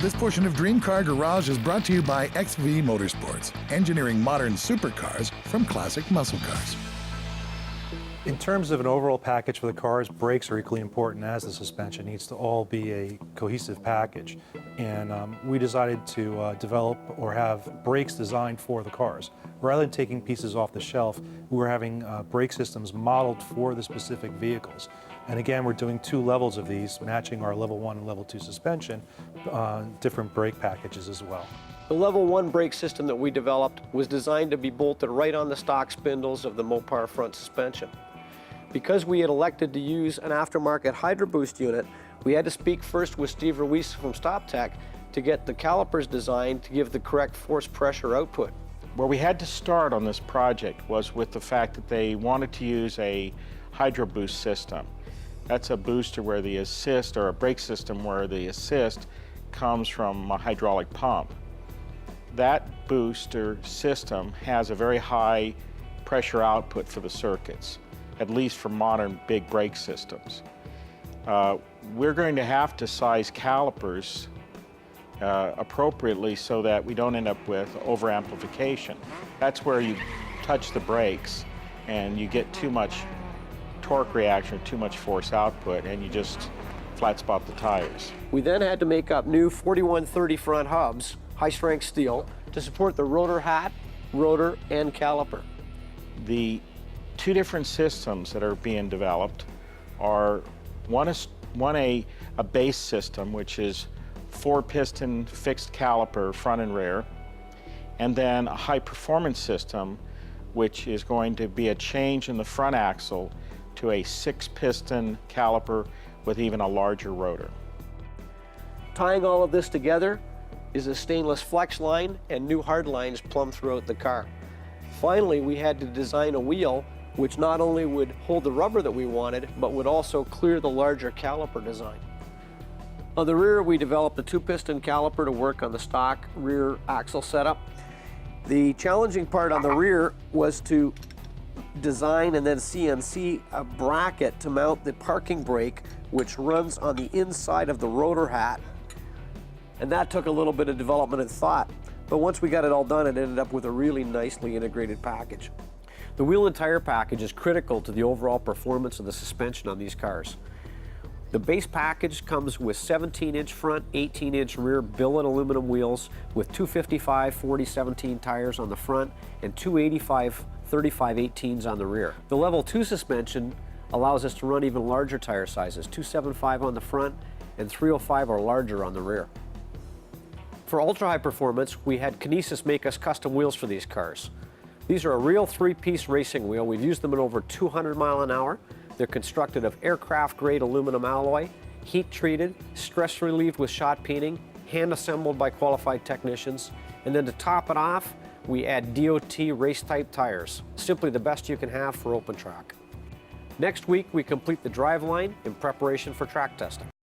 This portion of Dream Car Garage is brought to you by XV Motorsports, engineering modern supercars from classic muscle cars. In terms of an overall package for the cars, brakes are equally important as the suspension. It needs to all be a cohesive package. And we decided to develop or have brakes designed for the cars. Rather than taking pieces off the shelf, we were having brake systems modeled for the specific vehicles. And again, we're doing 2 levels of these, matching our level 1 and level 2 suspension, different brake packages as well. The level 1 brake system that we developed was designed to be bolted right on the stock spindles of the Mopar front suspension. Because we had elected to use an aftermarket Hydro Boost unit, we had to speak first with Steve Ruiz from StopTech to get the calipers designed to give the correct force pressure output. Where we had to start on this project was with the fact that they wanted to use a Hydro Boost system. That's a booster where the assist, or a brake system where the assist comes from a hydraulic pump. That booster system has a very high pressure output for the circuits, at least for modern big brake systems. We're going to have to size calipers appropriately so that we don't end up with over-amplification. That's where you touch the brakes and you get too much torque reaction, too much force output, and you just flat spot the tires. We then had to make up new 4130 front hubs, high-strength steel, to support the rotor hat, rotor, and caliper. The 2 different systems that are being developed are one a base system, which is 4-piston fixed caliper front and rear, and then a high performance system, which is going to be a change in the front axle to a 6-piston caliper with even a larger rotor. Tying all of this together is a stainless flex line and new hard lines plumbed throughout the car. Finally, we had to design a wheel which not only would hold the rubber that we wanted, but would also clear the larger caliper design. On the rear, we developed a 2-piston caliper to work on the stock rear axle setup. The challenging part on the rear was to design and then CNC a bracket to mount the parking brake, which runs on the inside of the rotor hat. And that took a little bit of development and thought. But once we got it all done, it ended up with a really nicely integrated package. The wheel and tire package is critical to the overall performance of the suspension on these cars. The base package comes with 17-inch front, 18-inch rear billet aluminum wheels with 255 40/17 tires on the front and 285 35/18s on the rear. The level 2 suspension allows us to run even larger tire sizes, 275 on the front and 305 or larger on the rear. For ultra-high performance, we had Kinesis make us custom wheels for these cars. These are a real 3-piece racing wheel. We've used them at over 200 miles an hour. They're constructed of aircraft-grade aluminum alloy, heat-treated, stress-relieved with shot peening, hand-assembled by qualified technicians, and then to top it off, we add DOT race-type tires, simply the best you can have for open track. Next week, we complete the driveline in preparation for track testing.